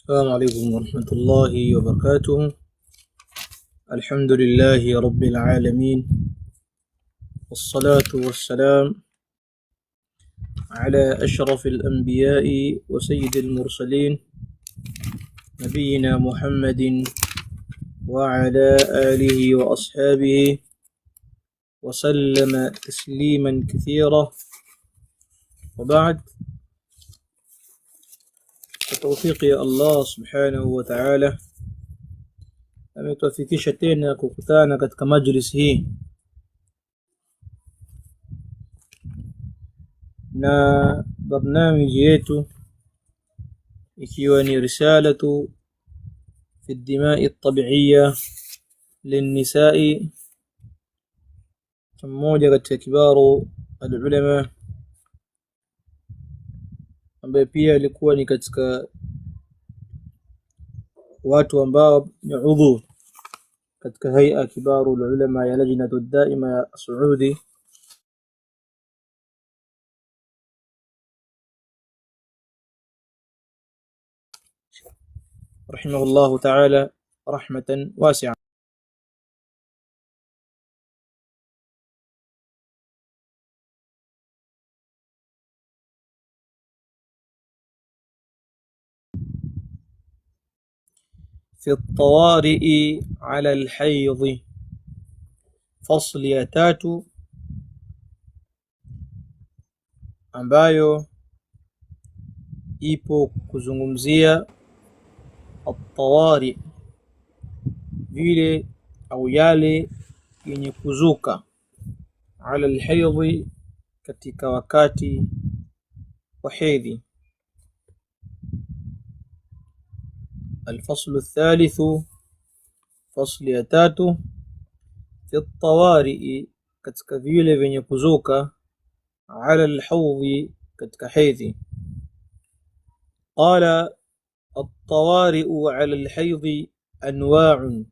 السلام عليكم ورحمة الله وبركاته. الحمد لله رب العالمين، والصلاة والسلام على أشرف الأنبياء وسيد المرسلين نبينا محمد وعلى آله وأصحابه وسلم تسليما كثيرا، وبعد. بتوفيق Allah subhanahu wa ta'ala ametuafikisha tena kukutana katika majlis hii, na barnamiji yetu ikiwa ni risalatu fi ad-dima'i at-tabi'iyya lin-nisa'i, mmoja katika kibaru al-ulama ambaye pia alikuwa ni katika watu ambao ni udhu katika hay'a kibaru ulama ya lajnatu daima ya Saudi, rahimahullahu ta'ala rahmatan wasi'a. في الطوارئ على الحيض، فصل ya tatu ambayo ipo kuzungumzia at-tawari, vile au yale yenye kuzuka, ala al-haydhi, katika wakati wa hedhi. الفصل الثالث، فصل ya tatu, fi at-tawari, katika vile vyenye kuzuka, ala al-hawdhi, katika hedhi. Qala at-tawari'u ala al-haydhi anwa'un,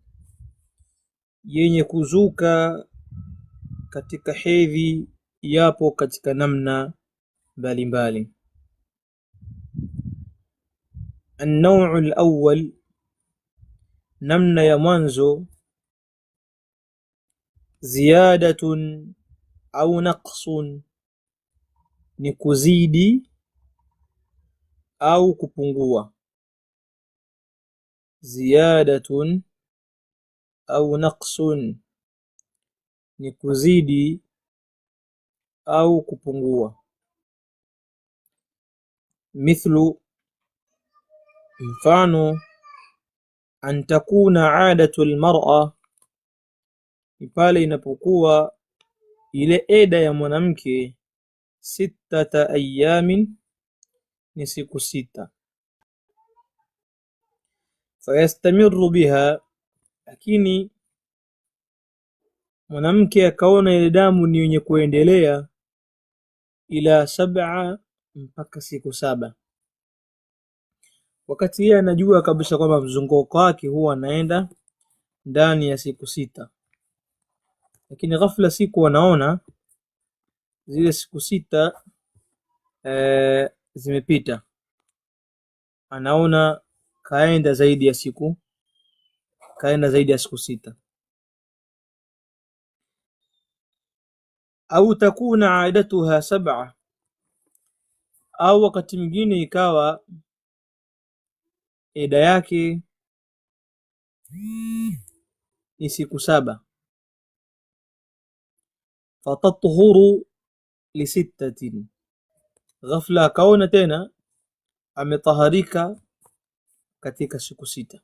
yenye kuzuka katika hedhi yapo katika namna mbalimbali. النوع الأول، نمنا يا منزو، زيادة أو نقص، نكزيدي أو كبنغوة. زيادة أو نقص، نكزيدي أو كبنغوة. مثل، mfano, an takuna adatu almar'a, ni pale inapokuwa ile eda ya mwanamke 6 ayamin, ni siku 6. Fayastamiru biha, lakini mwanamke akaona ile damu ni yenye kuendelea, ila 7, mpaka siku 7. Wakati yeye anajua kabisa kwamba mzunguko wake huwa anaenda ndani ya siku 6, lakini ghafla siku anaona zile siku 6 zimepita, anaona kaenda zaidi ya siku 6. Au takuna aidatuha 7, au wakati mwingine ikawa eda yake ni siku 7. Fatatuhuru li6, ghafla akaona tena ametaharika katika siku 6.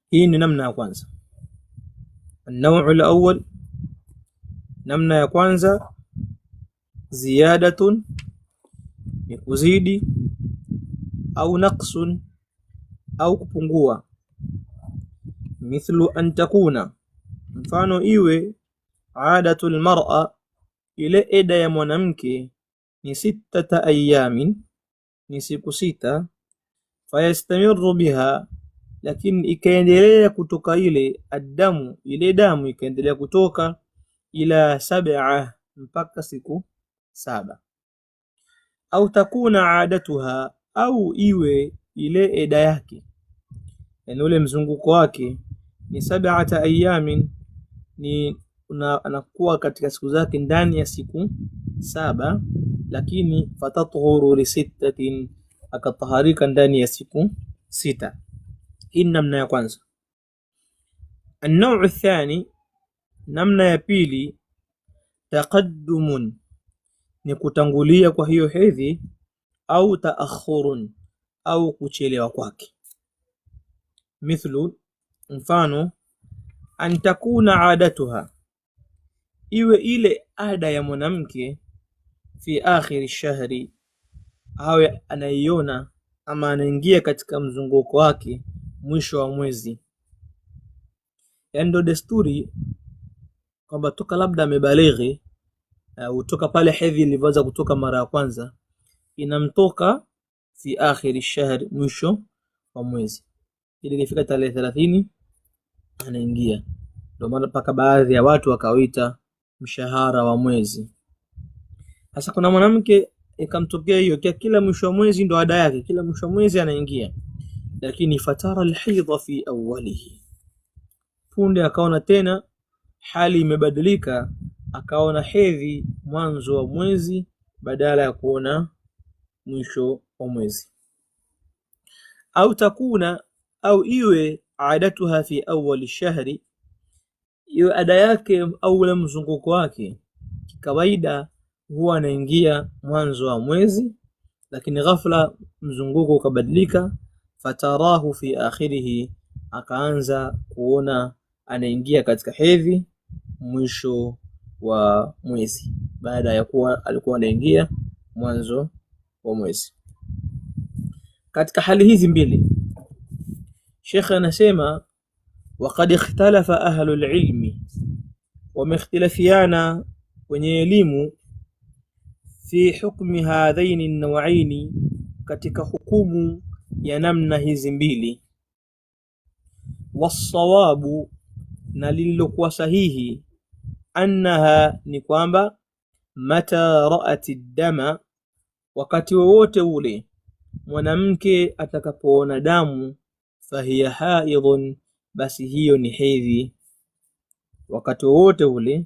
Hii ni namna ya kwanza. النوع الأول، namna ya kwanza, ziyadatun, ni kuzidi, au naqsun, au kupungua. Mithlu an takuna, mfano iwe adatul mar'a, ile eda ya mwanamke ni 6 ayamin, ni siku 6. Fayastamiru biha, lakini ikaendelea kutoka ile adamu, ile damu ikaendelea kutoka ila 7 mpaka siku 7. Au takuna adatuha, au iwe ile eda yake, yani ule mzunguko wake ni 7 ayamin, ni anakuwa katika siku zake ndani ya siku 7, lakini fatatuhuru li 6, akataharika ndani ya siku 6. Hii namna ya kwanza. النوع الثاني, namna ya pili, taqaddumun, ni kutangulia kwa hiyo hedhi, au taakhurun, au kuchelewa kwake. Mithlu, mfano, an takuna adatuha, iwe ile ada ya mwanamke, fi akhir shahri, awe anaiona ama anaingia katika mzunguko wake mwisho wa mwezi. Yani ndo desturi kwamba toka labda amebalighi, utoka pale hedhi ilivyoanza kutoka mara ya kwanza, inamtoka fi akhir shahr, mwisho wa mwezi. Ili ikifika tarehe 30 anaingia. Ndio maana paka baadhi ya watu wakaoita mshahara wa mwezi. Sasa kuna mwanamke ikamtokea hiyo kila mwisho wa mwezi ndo ada yake, kila mwisho wa mwezi anaingia, lakini fatara alhaidha fi awwalihi, punde akaona tena hali imebadilika, akaona hedhi mwanzo wa mwezi badala ya kuona mwisho wa mwezi. Au takuna, au iwe adatuha fi awwal shahri, iwe ada yake au ule mzunguko wake kawaida huwa anaingia mwanzo wa mwezi, lakini ghafla mzunguko ukabadilika, fatarahu fi akhirihi, akaanza kuona anaingia katika hedhi mwisho wa mwezi baada ya kuwa alikuwa anaingia mwanzo wa mwezi. Katika hali hizi mbili, Sheikh anasema waqad ikhtalafa ahlul ilmi, wamekhtalafiana wenye elimu, fi hukmi hadhaini an-naw'aini, katika hukumu ya namna hizi mbili. Wassawabu, na lililokuwa sahihi, annaha, ni kwamba, mata ra'at ad-dama, wakati wowote ule mwanamke atakapoona damu, fahiya haidhun, basi hiyo ni hedhi. Wakati wowote ule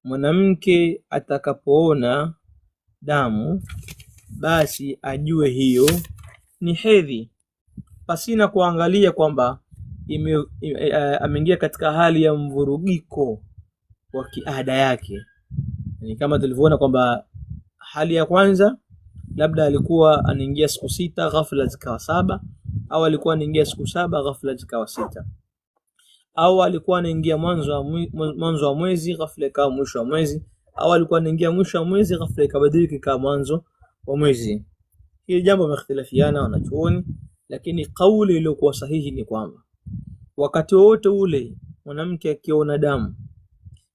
mwanamke atakapoona damu, basi ajue hiyo ni hedhi, pasina kuangalia kwamba ameingia katika hali ya mvurugiko wa kiada yake. Ni kama tulivyoona kwamba hali ya kwanza labda alikuwa anaingia siku 6 ghafla zikawa 7, au alikuwa anaingia siku 7 ghafla zikawa 6, au alikuwa anaingia mwanzo wa mwezi ghafla ikawa mwisho wa mwezi, au alikuwa anaingia mwisho wa mwezi ghafla ikabadilika ikawa mwanzo wa mwezi. Hili jambo wamekhtalafiana wanachuoni, lakini kauli iliyokuwa sahihi ni kwamba wakati wote ule mwanamke akiona damu,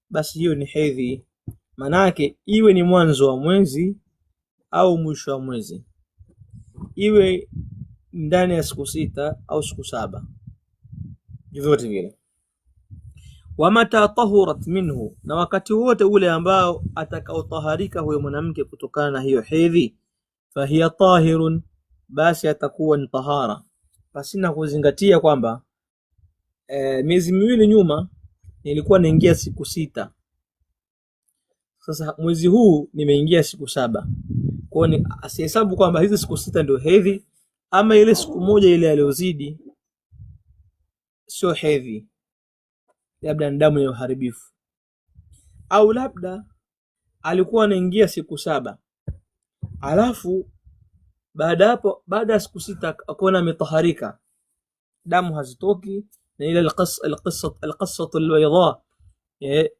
basi hiyo ni hedhi. Manake iwe ni mwanzo wa mwezi au mwisho wa mwezi, iwe ndani ya siku 6 au siku 7, vyovyote vile. Wamata tahurat minhu, na wakati wote ule ambao atakaotaharika huyo mwanamke kutokana na hiyo hedhi, fahiya tahirun, basi atakuwa ni tahara, pasina kuzingatia kwamba miezi miwili nyuma nilikuwa naingia siku 6, sasa mwezi huu nimeingia siku 7. Kwa hiyo asihesabu kwamba hizi siku 6 ndio hedhi, ama ile siku moja ile aliyozidi sio hedhi, labda ni damu ya uharibifu. Au labda alikuwa anaingia siku 7, alafu baada ya siku 6 akaona ametaharika, damu hazitoki, na ile alqassatu albayda,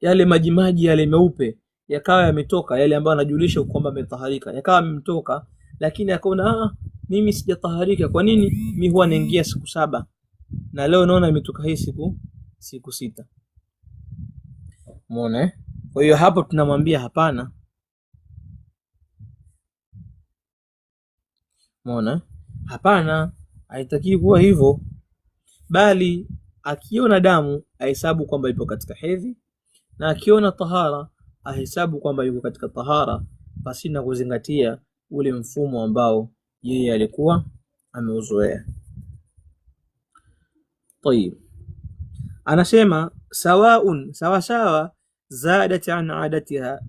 yale majimaji yale meupe yakawa yametoka, yale ambayo anajulisha kwamba ametaharika yakawa yametoka, lakini akaona mimi sijataharika. Kwa nini? Mimi huwa naingia siku 7 na leo naona imetoka hii siku 6. Umeona? Kwa hiyo hapo tunamwambia hapana. Umeona? Hapana, haitaki kuwa hivyo, bali akiona damu ahesabu kwamba ipo katika hedhi, na akiona tahara ahesabu kwamba yuko katika tahara pasina kuzingatia ule mfumo ambao yeye alikuwa ameuzoea. Tayib, anasema sawaun, sawa zadat an adatiha,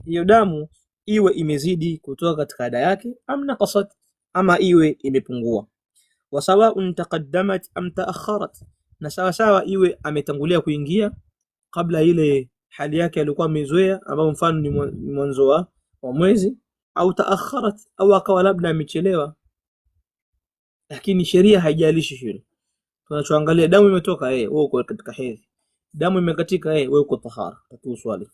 hiyo damu iwe imezidi kutoka katika ada yake, am naqasat, ama iwe imepungua. Wa sawaun taqaddamat am taakharat, na sawa iwe ametangulia kuingia kabla ile hali yake alikuwa amezoea, ambao mfano ni mwanzo wa mwezi, au taakharat, au akawa labda amechelewa. Lakini sheria haijalishi hilo. Tunachoangalia damu imetoka, wewe uko katika hedhi, damu imekatika, wewe uko tahara, takuswali.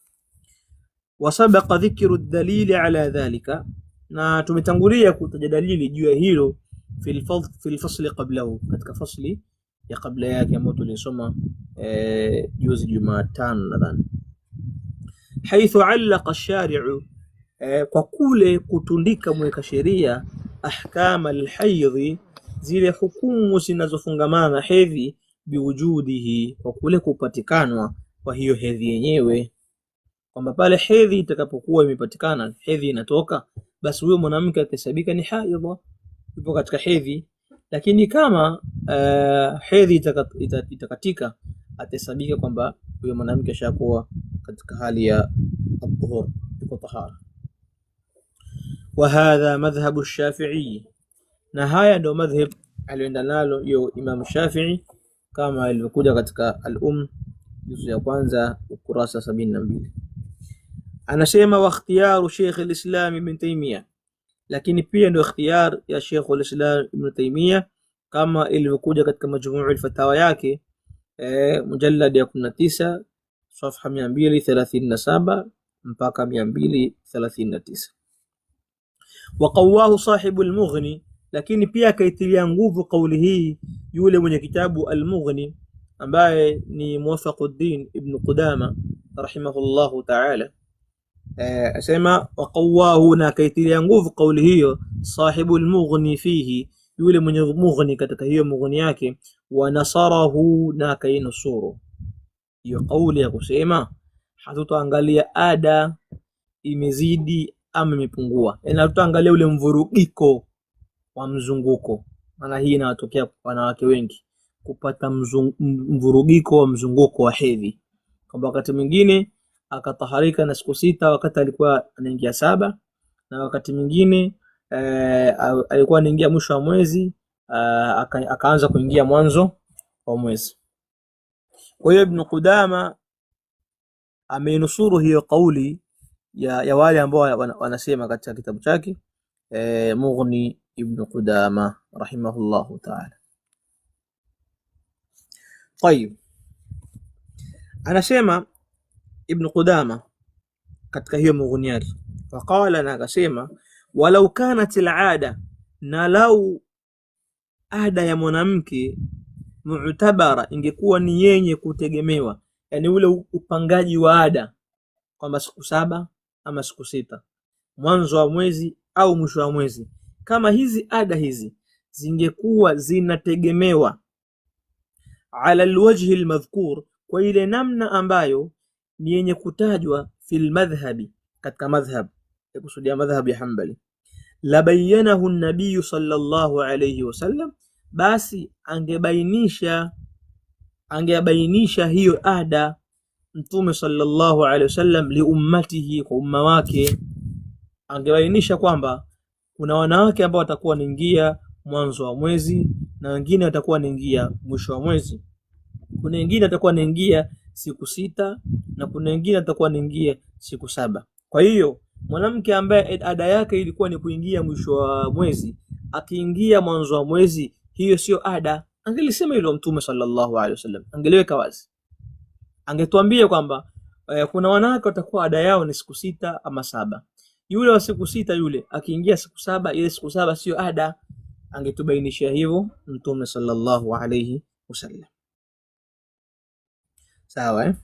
Wasabaqa dhikru dalili ala dhalika, na tumetangulia kutaja dalili juu ya hilo fil fasli qablahu, katika fasli ya kabla yake ambayo tulisoma juzi Jumatano nadhani. Haithu allaqa ash-shari'u, kwa kule kutundika mweka sheria ahkama al-haydhi, zile hukumu zinazofungamana na hedhi, biwujudihi, kwa kule kupatikanwa kwa hiyo hedhi yenyewe, kwamba pale hedhi itakapokuwa imepatikana, hedhi inatoka, basi huyo mwanamke atasabika ni haidha, yupo katika hedhi. Lakini kama hedhi itakatika, atasabika kwamba huyo mwanamke ashakuwa katika hali ya at-tuhur, yuko tahara. Wa hadha madhhabu ash-Shafi'i, na haya ndio madhhab alioenda nalo hiyo Imam Shafi'i, kama ilivyokuja katika al-Umm juzu ya kwanza ukurasa 72. Anasema wa ikhtiyaru Sheikh al-Islam Ibn Taymiyyah, lakini pia ndio ikhtiyar ya Sheikh al-Islam Ibn Taymiyyah kama ilivyokuja katika Majmuu' al-Fatawa yake mujallad ya 19 safha 237 mpaka 239. Wa qawahu sahibu al-Mughni, lakini pia kaitilia nguvu kauli hii yule mwenye kitabu al-Mughni ambaye ni Muwafaquddin Ibn Qudama rahimahullahu ta'ala. Asema wa qawahu, na kaitilia nguvu kauli hiyo sahibu al-Mughni fihi, yule mwenye Mughni katika hiyo Mughni yake, wa nasarahu, na kainusuru hiyo kauli ya kusema hatutaangalia ada imezidi ama imepungua, tutaangalia ule mvurugiko wa mzunguko. Maana hii inatokea kwa wanawake wengi, kupata mvurugiko wa mzunguko wa hedhi, kwamba wakati mwingine akataharika na siku 6 wakati alikuwa anaingia 7, na wakati mwingine alikuwa anaingia mwisho wa mwezi akaanza kuingia mwanzo wa mwezi. Kwa hiyo Ibn Qudama ameinusuru hiyo kauli ya wale ambao wanasema katika kitabu chake Mughni Ibn Qudama rahimahullahu ta'ala. Tayib, anasema Ibn Qudama katika hiyo Mughni yake, faqala, na akasema walau kanat al-aada, na lau ada ya mwanamke mu'tabara, ingekuwa ni yenye kutegemewa, yani ule upangaji wa ada kwamba siku 7 ama siku 6, mwanzo wa mwezi au mwisho wa mwezi, kama hizi ada hizi zingekuwa zinategemewa ala alwajhi almadhkur, kwa ile namna ambayo ni yenye kutajwa fil madhhabi, katika madhhab ya kusudia madhhab ya Hanbali, la bayyanahu an-nabiy sallallahu alayhi wasallam, basi angebainisha hiyo ada Mtume sallallahu alayhi wasallam li ummatihi, kwa umma wake. Angebainisha kwamba kuna wanawake ambao watakuwa wanaingia mwanzo wa mwezi na wengine watakuwa wanaingia mwisho wa mwezi, kuna wengine watakuwa wanaingia siku 6 na kuna wengine watakuwa wanaingia siku 7. Kwa hiyo mwanamke ambaye ada yake ilikuwa ni kuingia mwisho wa mwezi akiingia mwanzo wa mwezi, hiyo sio ada. Angelisema hilo Mtume sallallahu alaihi wasallam, angeliweka wazi, angetuambia kwamba kuna wanawake watakuwa ada yao ni siku 6 ama 7. Yule wa siku 6 yule akiingia siku 7, ile siku 7 sio ada. Angetubainishia hivyo Mtume sallallahu alayhi wasallam. Sawa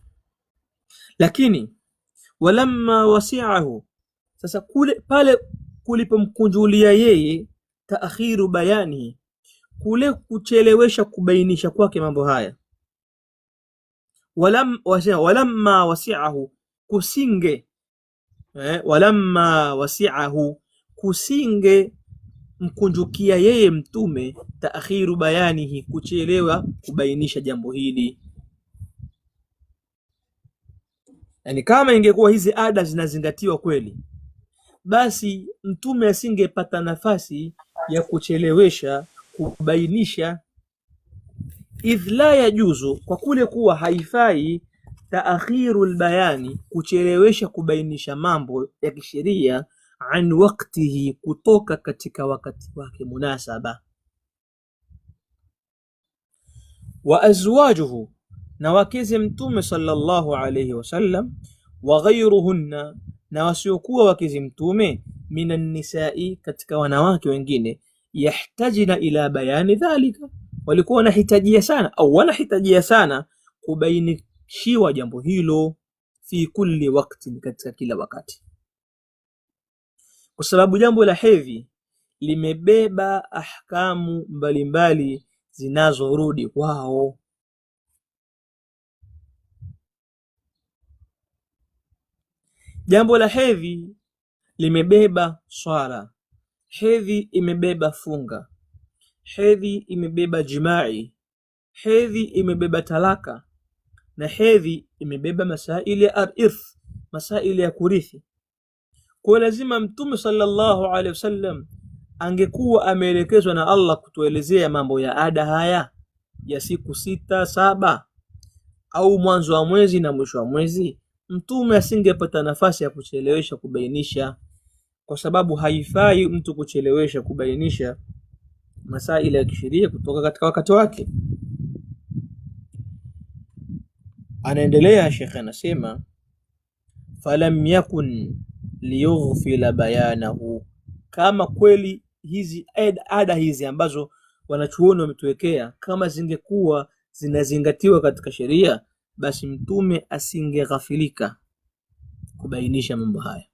Lakini walamma wasi'ahu, sasa pale kulipomkunjulia yeye taakhiru bayani, kule kuchelewesha kubainisha kwake mambo haya, walamma wasi'ahu, kusinge walamma wasi'ahu, kusinge mkunjukia yeye mtume, taakhiru bayanihi, kuchelewa kubainisha jambo hili. Yani kama ingekuwa hizi ada zinazingatiwa kweli, basi mtume asingepata nafasi ya kuchelewesha kubainisha. Idh la yajuzu, kwa kule kuwa haifai, taakhiru albayani, kuchelewesha kubainisha mambo ya kisheria, an waktihi, kutoka katika wakati wake munasaba. Wa azwajuhu, na wakeze mtume sallallahu alayhi wasallam, wa ghayruhunna, na wasiokuwa wakeze mtume, minan nisai, katika wanawake wengine, yahtajina ila bayani dhalika, walikuwa wanahitajia sana au wanahitajia sana kubainishiwa jambo hilo, fi kulli wakati, katika kila wakati, kwa sababu jambo la hedhi limebeba ahkamu mbalimbali zinazorudi kwao. Jambo la hedhi limebeba swala, hedhi imebeba funga, hedhi imebeba jimai, hedhi imebeba talaka, na hedhi imebeba masaili ya irth, masaili ya kurithi. Kwa lazima mtume sallallahu alaihi wasallam angekuwa ameelekezwa na Allah kutuelezea mambo ya ada haya ya siku 6, 7 au mwanzo wa mwezi na mwisho wa mwezi, mtume asingepata nafasi ya kuchelewesha kubainisha, kwa sababu haifai mtu kuchelewesha kubainisha masaila ya kisheria kutoka katika wakati wake. Anaendelea Sheikh, anasema falam yakun liyughfila bayanahu, kama kweli hizi ada hizi ambazo wanachuoni wametuwekea kama zingekuwa zinazingatiwa katika sheria, basi mtume asingeghafilika kubainisha mambo haya.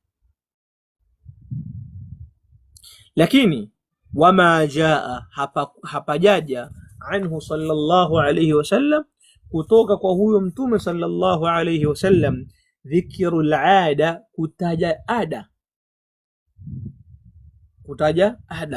Lakini wama jaa, hapajaja anhu sallallahu alayhi wasallam, kutoka kwa huyo mtume sallallahu alayhi wasallam, dhikru al-ada, kutaja ada,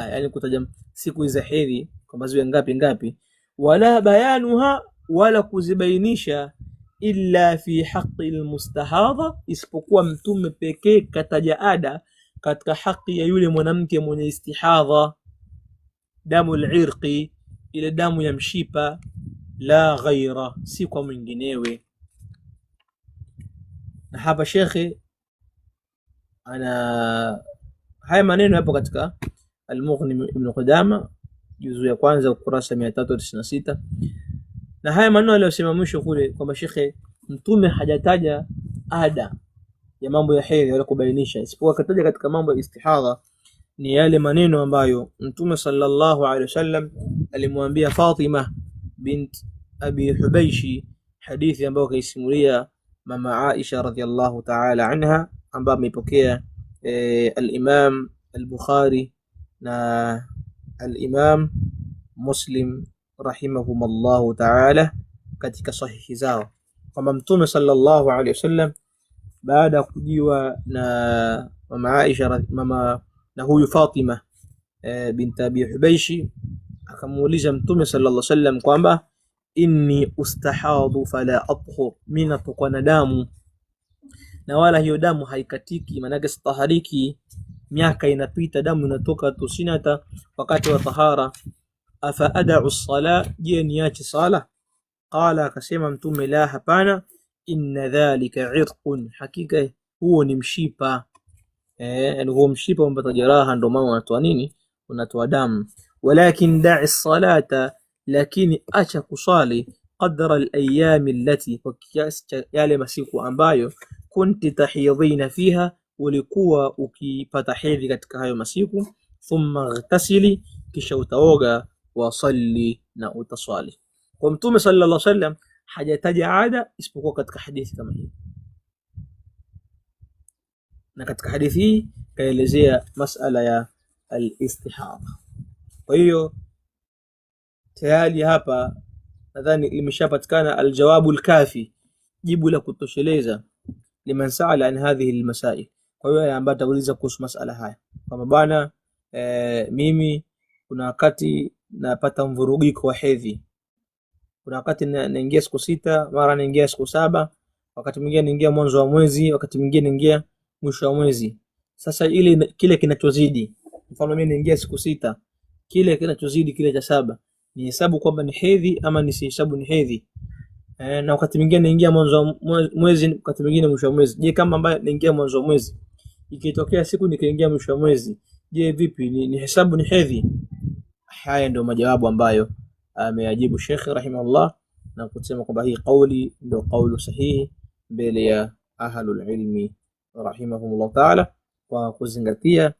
yani kutaja siku za hedhi kwamba ziwe ngapi ngapi, wala bayanuha, wala kuzibainisha, illa fi haqqi al-mustahadha, isipokuwa mtume pekee kataja ada katika haki ya yule mwanamke mwenye istihadha, damu al-irqi, ile damu ya mshipa, la ghaira, si kwa mwinginewe. Na hapa shekhe ana haya maneno yapo katika Al-Mughni Ibn Qudama juzu ya kwanza ukurasa 396, na haya maneno aliyosema mwisho kule kwamba shekhe mtume hajataja ada ya mambo ya hedhi wala kubainisha, isipokuwa kataja katika mambo ya istihadha, ni yale maneno ambayo mtume sallallahu alaihi wasallam alimwambia Fatima bint Abi Hubayshi, hadithi ambayo kaisimulia mama Aisha radhiyallahu ta'ala anha, ambayo amepokea al-Imam al-Bukhari na al-Imam Muslim rahimahumullahu ta'ala katika sahihi zao, kwamba mtume sallallahu alaihi wasallam baada ya kujiwa na mama Aisha na huyu Fatima binti Abi Hubayshi, akamuuliza mtume sallallahu alaihi wasallam kwamba inni ustahadhu fala athhur, mimi natokwa na damu na wala hiyo damu haikatiki, maana stahariki, miaka inapita damu inatoka tu, sina hata wakati wa tahara. Afa ad'u as-sala, je niache sala? Qala, akasema mtume, la, hapana, inna dhalika irqun, hakika huo ni mshipa, yani huo mshipa umpata jeraha, ndio maana unatoa nini, unatoa damu. Walakin da'i as-salata, lakini acha kusali, qadra al-ayyam allati, kwa kiasi yale masiku ambayo kunti tahidhina fiha, ulikuwa ukipata hedhi katika hayo masiku. Thumma ghtasili, kisha utaoga, wasalli, na utaswali. Kwa mtume sallallahu alaihi wasallam hajataja ada isipokuwa katika hadithi kama hii, na katika hadithi hii kaelezea masala ya al-istihadha. Kwa hiyo tayari hapa nadhani limeshapatikana aljawabu alkafi, jibu la kutosheleza liman sa'ala an hadhihi almasail, kwa hiyo ambaye atauliza kuhusu masala haya kama bwana mimi kuna wakati napata mvurugiko wa hedhi, kuna wakati naingia siku 6, mara naingia siku 7, wakati mwingine naingia mwanzo wa mwezi, wakati mwingine naingia mwisho wa mwezi. Sasa ile kile kinachozidi, mfano mimi naingia siku 6, kile kinachozidi kile cha 7 ni hesabu kwamba ni hedhi ama ni hesabu ni hedhi? Na wakati mwingine naingia mwanzo wa mwezi, wakati mwingine mwisho wa mwezi. Je, kama ambaye naingia mwanzo wa mwezi ikitokea siku nikaingia mwisho wa mwezi, je vipi, ni hesabu ni hedhi? Haya ndio majawabu ambayo ameyajibu Sheikh rahimahullah, na kusema kwamba hii kauli ndio kauli sahihi mbele ya ahlul ilmi rahimahumullah ta'ala, kwa kuzingatia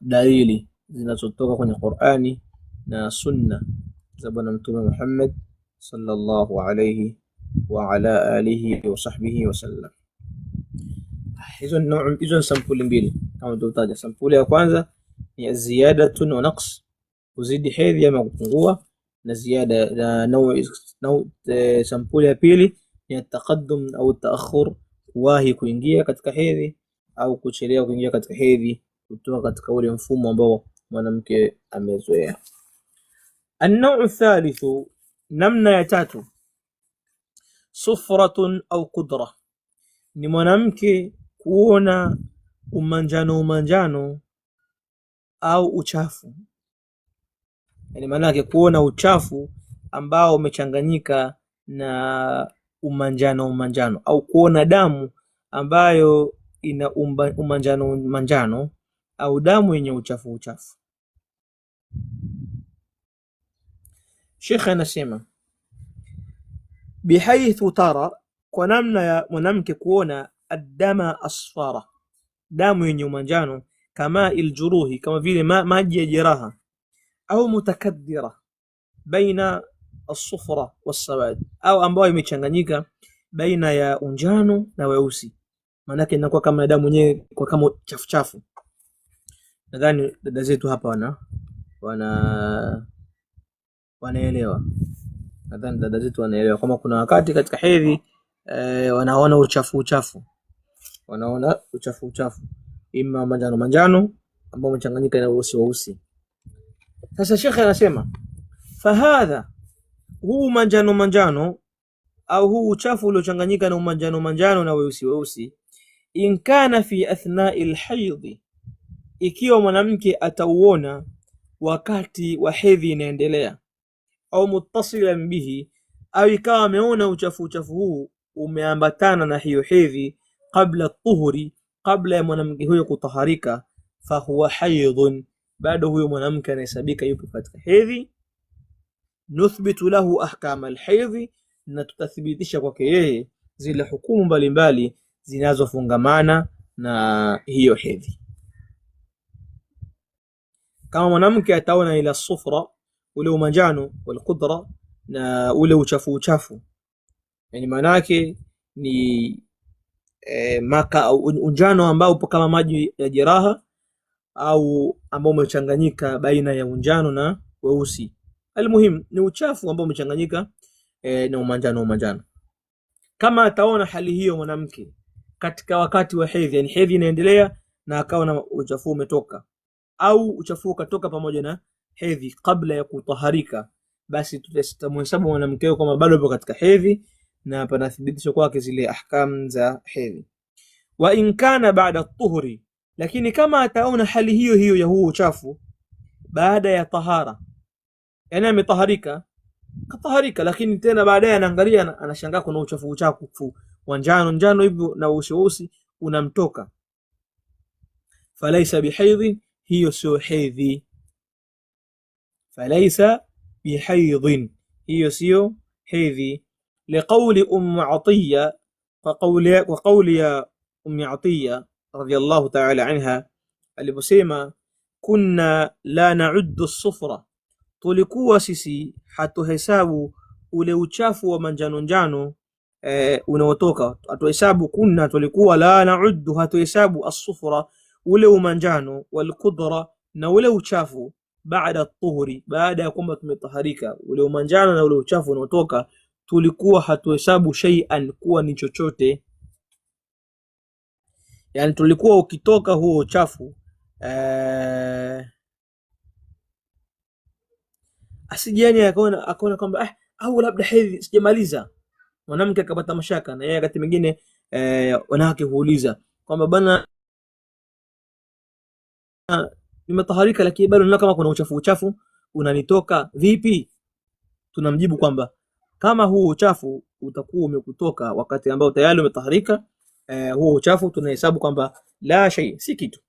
dalili zinazotoka kwenye Qur'ani na sunna za bwana Mtume Muhammad sallallahu alayhi wa ala alihi wa sahbihi wasallam. Hizo sampuli mbili kama tulitaja. Sampuli ya kwanza ni ziyadatun wa naqs, kuzidi hedhi ama kupungua na ziada na sampuli ya pili ni taqaddum au taakhur, kuwahi kuingia katika hedhi au kuchelewa kuingia katika hedhi kutoka katika ule mfumo ambao mwanamke amezoea. النوع الثالث namna ya tatu, sufratun au qudra, ni mwanamke kuona umanjano au uchafu. Yani maana yake kuona uchafu ambao umechanganyika na umanjano au kuona damu ambayo ina umanjano au damu yenye uchafu. Sheikh anasema bihaithu tara, kwa namna ya mwanamke kuona adama asfara, damu yenye umanjano, kama iljuruhi, kama vile maji ya jeraha, au mutakaddira baina as-sufra was-sawad, au ambayo imechanganyika baina ya unjano na weusi, maana yake inakuwa kama damu yenyewe kwa kama chafu. Nadhani dada zetu hapa wanaelewa. Nadhani dada zetu wanaelewa kama kuna wakati katika hedhi wanaona uchafu, wanaona uchafu ima manjano ambao umechanganyika na weusi. Sasa Sheikh anasema fahadha, huu manjano au huu uchafu uliochanganyika na manjano na weusi, in kana fi athna'i alhayd, ikiwa mwanamke atauona wakati wa hedhi inaendelea, au muttasilan bihi, au ikawa ameona uchafu huu umeambatana na hiyo hedhi, kabla tuhuri, kabla ya mwanamke huyo kutaharika, fahuwa haidhun, bado huyo mwanamke anahesabika yupo katika hedhi. Nuthbitu lahu ahkam alhaidhi, na tutathibitisha kwake yeye zile hukumu mbalimbali zinazofungamana na hiyo hedhi. Kama mwanamke ataona ila sufra, ule umanjano, wal qudra, na ule uchafu, yani maana yake ni maka au unjano ambao upo kama maji ya jeraha, au ambao umechanganyika baina ya unjano na weusi. Almuhim ni uchafu ambao umechanganyika na umanjano. Kama ataona hali hiyo mwanamke katika wakati wa hedhi, yani hedhi inaendelea na akawa na uchafu umetoka, au uchafu ukatoka pamoja na hedhi kabla ya kutaharika, basi tutamhesabu mwanamke huyo kama bado yupo katika hedhi na panathibitisha kwake zile ahkam za hedhi. Wa in kana ba'da tuhuri, lakini kama ataona hali hiyo ya huo uchafu baada ya tahara, yani ametaharika lakini tena baadaye anaangalia anashangaa kuna uchafu wa njano hivyo na weusi unamtoka, falaisa bihaidhin, hiyo sio hedhi. Falaisa bihaidhin, hiyo sio hedhi. Liqawli Atiya, wa qawli ya Atiya radhiyallahu ta'ala anha, aliposema kunna la na'uddu as-sufra, tulikuwa sisi hatuhesabu ule uchafu wa manjano unaotoka, hatuhesabu. Kunna, tulikuwa, la na'uddu, hatuhesabu, as-sufra, ule umanjano, wal qudra, na ule uchafu, baada tuhuri, baada ya kwamba tumetaharika, ule umanjano na ule uchafu unaotoka tulikuwa hatuhesabu shay'an kuwa ni chochote. Yani tulikuwa ukitoka huo uchafu asijani akaona kwamba au labda hedhi sijamaliza, mwanamke akapata mashaka. Na yeye wakati mwingine wanawake huuliza kwamba bana nimetaharika lakini bado naona kama kuna uchafu unanitoka vipi? Tunamjibu kwamba kama huo uchafu utakuwa umekutoka wakati ambao tayari umetaharika, huo uchafu tunahesabu kwamba la shay, si kitu,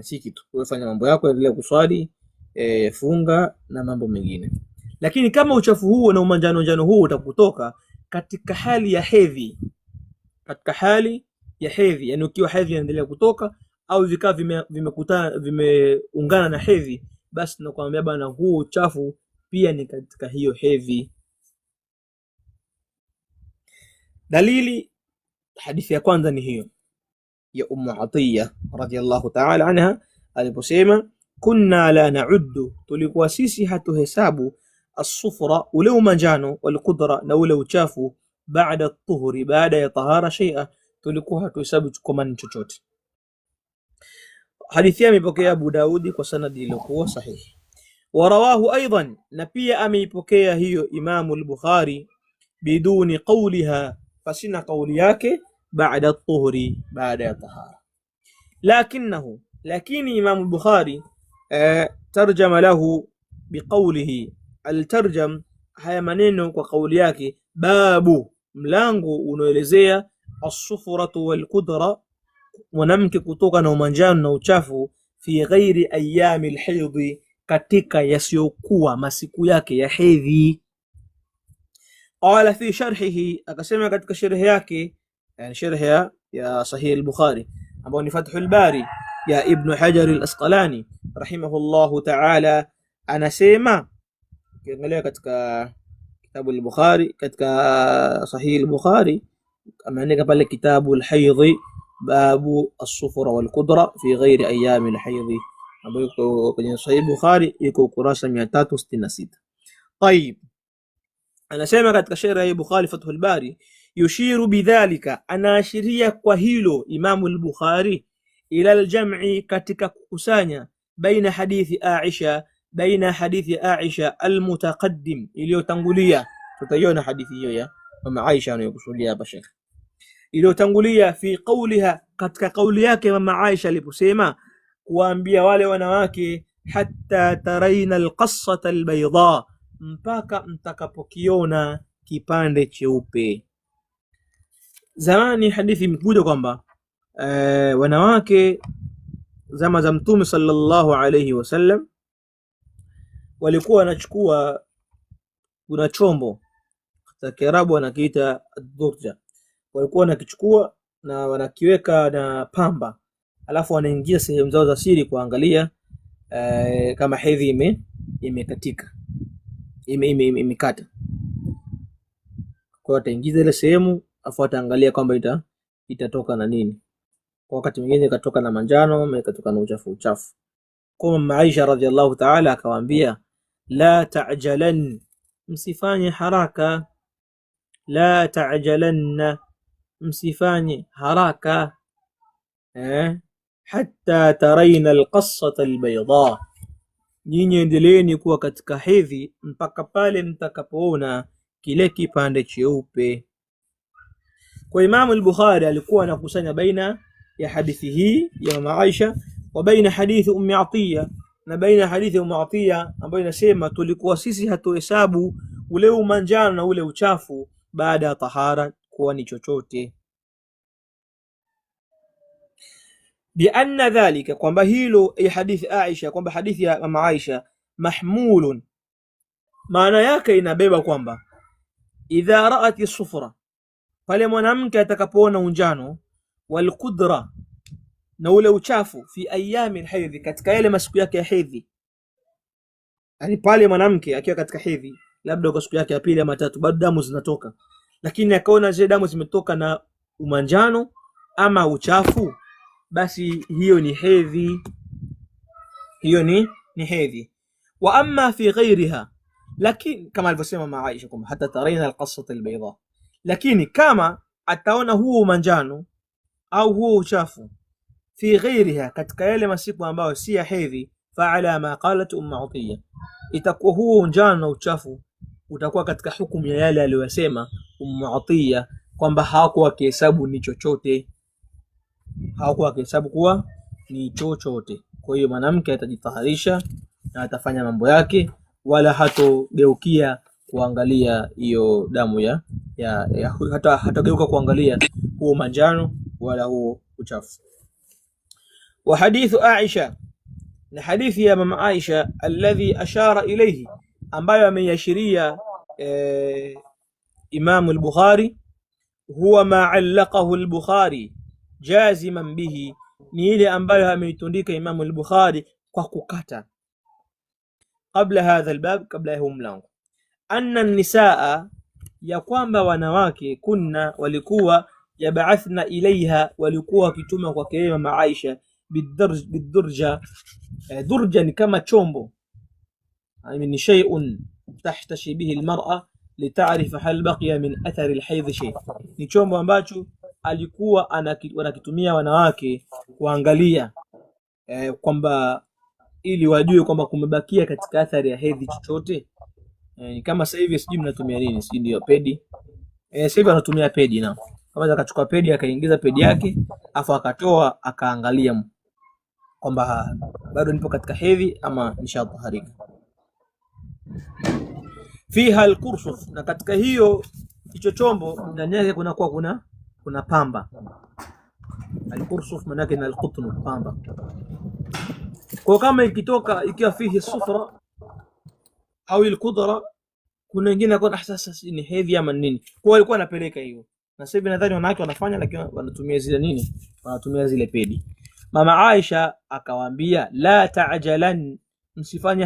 si kitu. Wewe fanya mambo yako, endelea kuswali, funga na mambo mengine. Lakini kama uchafu huo na umanjano huo utakutoka katika hali ya hedhi, yani ukiwa hedhi inaendelea kutoka au vikaa vimekutana vimeungana na hedhi, basi tunakwambia bana huu uchafu pia ni katika hiyo hedhi. Dalili hadithi ya kwanza ni hiyo ya Atiyya radhiyallahu ta'ala anha aliposema kunna la na'uddu, tulikuwa sisi hatuhesabu as-sufra, ule umanjano, wal qudra, na ule uchafu, baada at-tuhri, baada ya tahara, shay'a, tulikuwa hatuhesabu kama chochote. Hadithi imepokea Abu Daudi kwa sanadi iliyokuwa sahihi. Warawahu aidan, na pia ameipokea hiyo Imamu al-Bukhari biduni qawliha, fasina qawli yake, baada at-tuhri, baada ya tahara. Lakini Imamu al-Bukhari tarjama lahu biqawlihi, al-tarjam haya maneno kwa kauli yake, babu, mlango unaelezea as-sufratu wal qudra, mwanamke kutoka na umanjano na uchafu, fi ghairi ayami al-hayd, katika yasiyokuwa masiku yake ya hedhi. Qala fi sharhihi, akasema katika sharhi yake, yani sharhi ya Sahih al-Bukhari ambao ni Fathul Bari ya Ibn Hajar al-Asqalani rahimahullahu ta'ala, anasema ukiangalia katika kitabu al-Bukhari, katika Sahih al-Bukhari ameandika pale kitabu al-hayd, babu as-sufra wal qudra fi ghairi ayami al-hayd, ambayo kwenye Sahih al-Bukhari iko ukurasa 366. Tayib, anasema katika sharh ya Bukhari Fathul Bari, yushiru bidhalika, anaashiria kwa hilo Imamu al-Bukhari, ila al-jam'i, katika kukusanya, baina hadithi Aisha al-mutaqaddim, iliyotangulia. Tutaiona hadithi hiyo ya mama Aisha anayokusudia hapa Sheikh, iliyotangulia, fi qawliha, katika kauli yake mama Aisha aliposema kuambia wale wanawake, hatta taraina al-qassata al-bayda, mpaka mtakapokiona kipande cheupe. Zamani hadithi imekuja kwamba wanawake zama za Mtume sallallahu alayhi wasallam walikuwa wanachukua, kuna chombo cha Kiarabu wanakiita ad-durja, walikuwa wanakichukua na wanakiweka na pamba, alafu wanaingia sehemu zao za siri kuangalia kama hedhi imekatika, imekata. Kwa wataingiza ile sehemu, afu ataangalia kwamba itatoka na nini. Kwa wakati mwingine ikatoka na manjano, ikatoka na uchafu. Kwa mama Aisha radhiallahu ta'ala akawaambia, la ta'jalan, msifanye haraka, la ta'jalanna, msifanye haraka, hatta taraina alqassata albayda, nyinyi endeleeni kuwa katika hedhi mpaka pale mtakapoona kile kipande cheupe. Kwa Imam al-Bukhari alikuwa anakusanya baina ya hadithi hii ya mama Aisha wa baina hadithi Ummi Atiyya, na baina hadithi Ummi Atiyya ambayo inasema tulikuwa sisi hatuhesabu ule umanjano na ule uchafu baada ya tahara kuwa ni chochote. Bianna dhalika, kwamba hilo ya hadithi Aisha, kwamba hadithi ya mama Aisha mahmulun, maana yake inabeba kwamba idha ra'at sufra, pale mwanamke atakapoona unjano, wal qudra, na ule uchafu, fi ayami alhaydhi, katika yale masiku yake ya hedhi. Yani pale mwanamke akiwa katika hedhi, labda kwa siku yake ya pili ama tatu, bado damu zinatoka, lakini akaona zile damu zimetoka na umanjano ama uchafu, basi hiyo ni hedhi, hiyo ni hedhi. Wa amma fi ghairiha, lakini kama alivyosema mama Aisha kwamba hata taraina alqassata albayda, lakini kama ataona huo manjano au huo uchafu fi ghairiha, katika yale masiku ambayo si ya hedhi, fa ala ma qalat Atiyya, itakuwa huo njano na uchafu utakuwa katika hukumu ya yale aliyosema Atiyya kwamba hawakuwa kihesabu ni chochote, hawakuwa kihesabu kuwa ni chochote. Kwa hiyo mwanamke atajitaharisha na atafanya mambo yake, wala hatogeukia kuangalia hiyo damu hatageuka kuangalia huo manjano wala huo uchafu. Wa hadithu Aisha, na hadithi ya mama Aisha, alladhi ashara ilayhi, ambayo ameiashiria Imam al-Bukhari, huwa ma allaqahu al-Bukhari jaziman bihi, ni ile ambayo ameitundika Imam al-Bukhari kwa kukata, qabla hadha al-bab, kabla ya mlango, anna an-nisaa, ya kwamba wanawake, kunna, walikuwa, yab'athna ilaiha, walikuwa wakituma kwake mama Aisha, bidurja. Durja ni kama chombo, ni shay'un tahtashi bihi almar'a lita'rifa hal baqiya min athari alhayd shay, ni chombo ambacho alikuwa wanakitumia wanawake kuangalia kwamba ili wajue kwamba kumebakia katika athari ya hedhi chochote. Kama sasa hivi sijui mnatumia nini, sijui ndio pedi. Sasa hivi anatumia pedi, na kama akachukua pedi akaingiza pedi yake afu akatoa akaangalia kwamba bado nipo katika hedhi ama nishataharika. Fiha alqursuf, na katika hicho chombo ndani yake kuna pamba. Alqursuf maana yake ni alqutn, pamba. Kwa kama ikitoka ikiwa fihi sufra au alqudra, kuna wengine kwa sasa ni hedhi ama nini, kwa walikuwa wanapeleka hiyo. Na sasa hivi nadhani wanawake wanafanya, lakini wanatumia zile nini, wanatumia zile pedi. Mama Aisha akawaambia, la ta'jalan, msifanye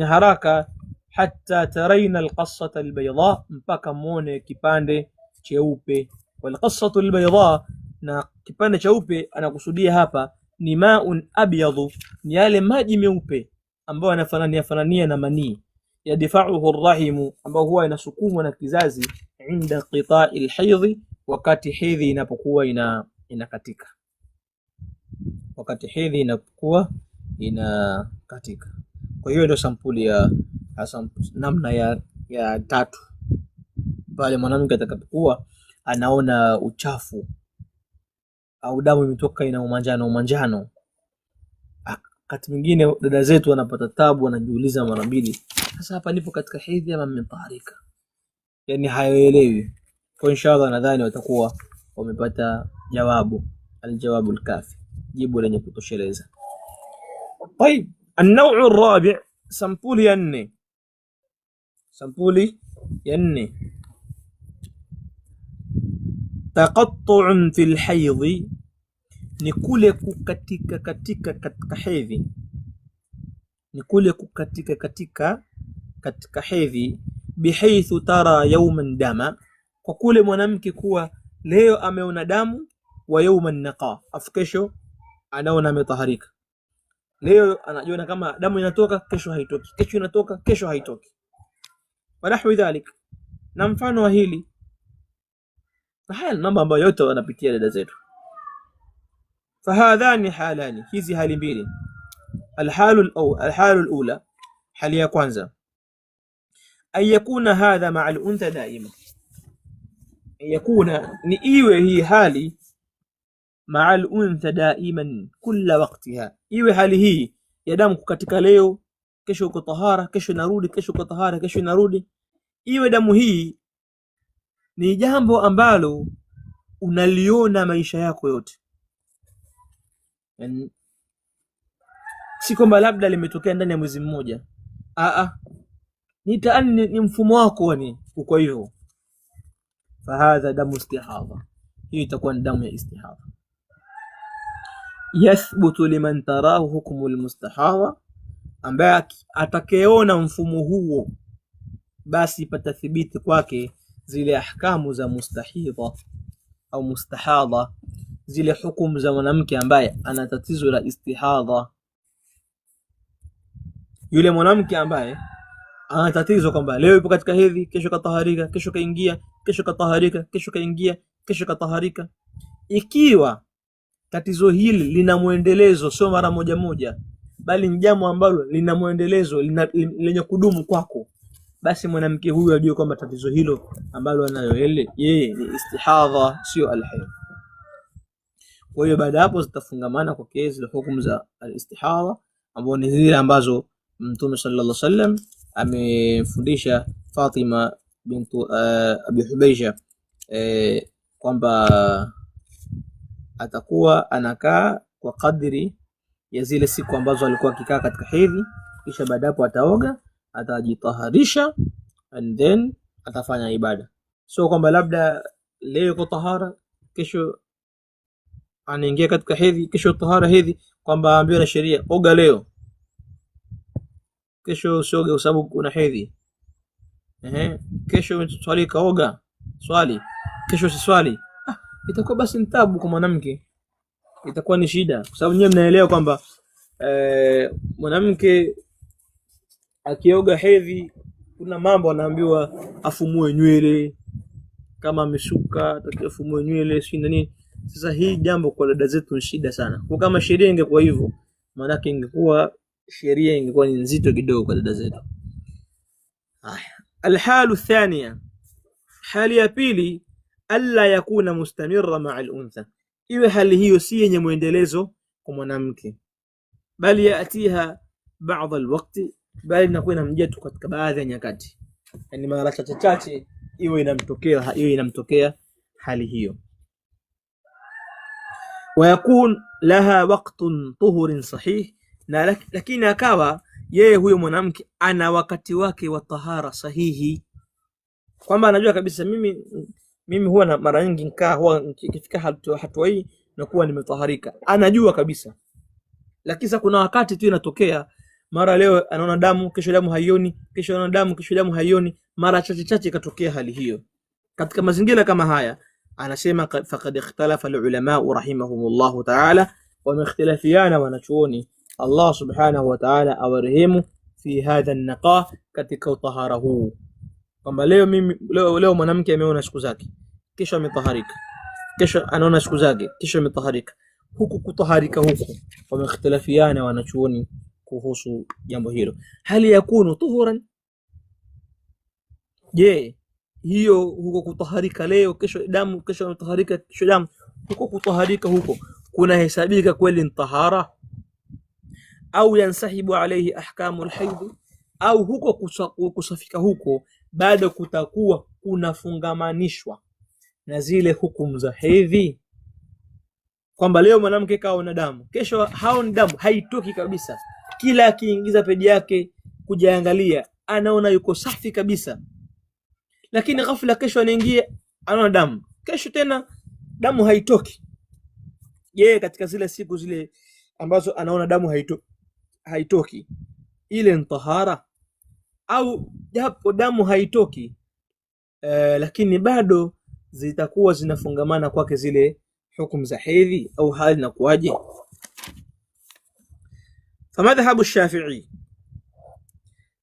haraka, hatta taraina alqassata albayda, mpaka muone kipande cheupe. Walqassatu albayda, na kipande cheupe anakusudia hapa ni maun abyadu, ni yale maji meupe ambayo yanafanania na manii, yadfa'uhu arrahimu, ambayo huwa inasukumwa na kizazi, inda qita'i alhaydhi, wakati hedhi inapokuwa inakatika, wakati hedhi inapokuwa inakatika. Kwa hiyo ndio sampuli ya namna ya tatu, pale mwanamke atakapokuwa anaona uchafu au damu imetoka ina umanjano. Wakati mwingine dada zetu wanapata tabu, wanajiuliza mara mbili, sasa hapa nipo katika hedhi ama nimetaharika? Yani hayaelewi. Kwa inshallah nadhani watakuwa wamepata aljawabu alkafi, jibu lenye kutosheleza. طيب النوع الرابع، sampuli ya nne, taqattu'un fil haydhi, ni kule kukatika katika hedhi, katika hedhi, bihaithu tara yawman dama, kwa kule mwanamke kuwa leo ameona damu, wa yawman naqa, afkesho anaona ametaharika. Leo anajiona kama damu inatoka, kesho haitoki, kesho inatoka, kesho haitoki, wanahwi dhalik, na mfano wa hili. Haya mambo ambayo yote wanapitia dada zetu. Fahadhani halani, hizi hali mbili. Alhalu alula, hali ya kwanza, an yakuna hadha ma'a al-untha daima, yakuna ni iwe hii hali ma'a al-untha daiman kulla waqtiha, iwe hali hii ya damu kukatika leo, kesho uko tahara, kesho inarudi, kesho uko tahara, kesho inarudi. Iwe damu hii ni jambo ambalo unaliona maisha yako yote, yani si kwamba labda limetokea ndani ya mwezi mmoja. Ni mfumo wako ni uko hivyo. Fahadha damu istihadha, hii itakuwa ni damu ya istihadha. Yathbutu liman tarahu hukmu almustahadha, ambaye atakayeona mfumo huo basi patathibiti kwake zile ahkamu za mustahidha au mustahadha, zile hukumu za mwanamke ambaye ana tatizo la istihadha. Yule mwanamke ambaye ana tatizo kwamba leo yupo katika hedhi, kesho kataharika, kesho kaingia, kesho kataharika, kesho kaingia, kesho kataharika. Ikiwa tatizo hili lina muendelezo, sio mara moja moja, bali ni jambo ambalo lina muendelezo, lenye kudumu kwako, basi mwanamke huyu ajue kwamba tatizo hilo ambalo anayo yeye ni istihadha, sio alhayd. Kwa hiyo baada hapo zitafungamana kwa kesi za hukumu za alistihadha, ambao ni zile ambazo Mtume sallallahu alaihi wasallam amefundisha Fatima bintu Abi Hubaisha kwamba atakuwa anakaa kwa kadri ya zile siku ambazo alikuwa akikaa katika hedhi, kisha baada hapo ataoga, atajitaharisha and then atafanya ibada. So kwamba labda leo yuko tahara, kesho anaingia katika hedhi, kesho tahara hedhi, kwamba ambiwa na sheria oga leo, kesho usioge kwa sababu kuna hedhi. Kesho swali kaoga, swali, kesho si swali. Itakuwa basi ni taabu kwa mwanamke, itakuwa ni shida, kwa sababu nyinyi mnaelewa kwamba mwanamke akioga hedhi kuna mambo anaambiwa afumue nywele, kama amesuka atakiwa afumue nywele, si nini. Sasa hii jambo kwa dada zetu ni shida sana. Kwa kama sheria ingekuwa hivyo, maana yake sheria ingekuwa ni nzito kidogo kwa dada zetu. Haya, alhalu thania, hali ya pili, alla yakuna mustamirra ma'a al-untha, iwe hali hiyo si yenye muendelezo kwa mwanamke, bali yaatiha baadhi alwaqti, bali inakuwa inamjia tu katika baadhi ya nyakati, yani mara chache iwe inamtokea hali hiyo. Wayakun laha waqtun tuhurin sahih, na lakini akawa yeye huyo mwanamke ana wakati wake wa tahara sahihi, kwamba anajua kabisa mimi huwa na mara nyingi huwa nikifika hatua hii na kuwa nimetaharika, anajua kabisa. Lakini sasa kuna wakati tu inatokea, mara leo anaona damu, kesho damu haioni, kesho anaona damu, kesho damu haioni, mara chache ikatokea hali hiyo. Katika mazingira kama haya anasema faqad ikhtalafa alulama rahimahumullah ta'ala, wamekhtalafiana wanachuoni Allah subhanahu wa ta'ala awarehemu fi hadha an-naqa, katika tahara huu, kwamba leo mwanamke ameona siku zake, kesho ametaharika, kesho anaona siku zake, kesho ametaharika. Huku kutaharika huku wamekhtalafiana wanachuoni kuhusu jambo hilo. Hali yakunu tuhuran, je, hiyo huko kutaharika leo, kesho damu, kesho ametaharika, kesho damu, huko kutaharika huko kuna hesabika kweli tahara, au yansahibu alayhi ahkamu alhayd, au huko kusafika huko bado kutakuwa kunafungamanishwa na zile hukumu za hedhi, kwamba leo mwanamke kaona damu, kesho haoni damu, haitoki kabisa, kila akiingiza peji yake kujiangalia anaona yuko safi kabisa, lakini ghafla kesho anaingia anaona damu, kesho tena damu haitoki. Je, katika zile siku zile ambazo anaona damu haitoki, ile ni tahara, au japo damu haitoki lakini bado zitakuwa zinafungamana kwake zile hukumu za hedhi, au hali na kuaje? فمذهب الشافعي،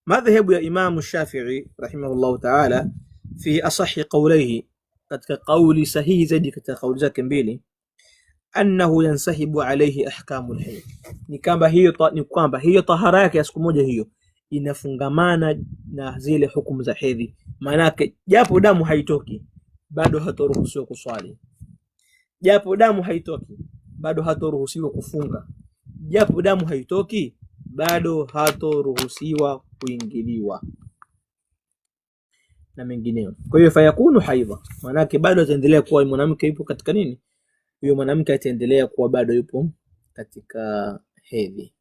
مذهب يا إمام الشافعي رحمه الله تعالى في أصح قوليه، katika قولي sahihi zaidi katika kauli zake mbili, annahu yansahibu alayhi ahkamu alhayd, ni kwamba hiyo tahara yake ya siku moja hiyo inafungamana na zile hukumu za hedhi. Maana yake japo damu haitoki bado hataruhusiwa kuswali, japo damu haitoki bado hataruhusiwa kufunga, japo damu haitoki bado hataruhusiwa kuingiliwa na mengineo. Kwa hiyo fayakunu haidha, maana yake bado ataendelea kuwa mwanamke yupo katika nini, huyo mwanamke ataendelea kuwa bado yupo katika hedhi,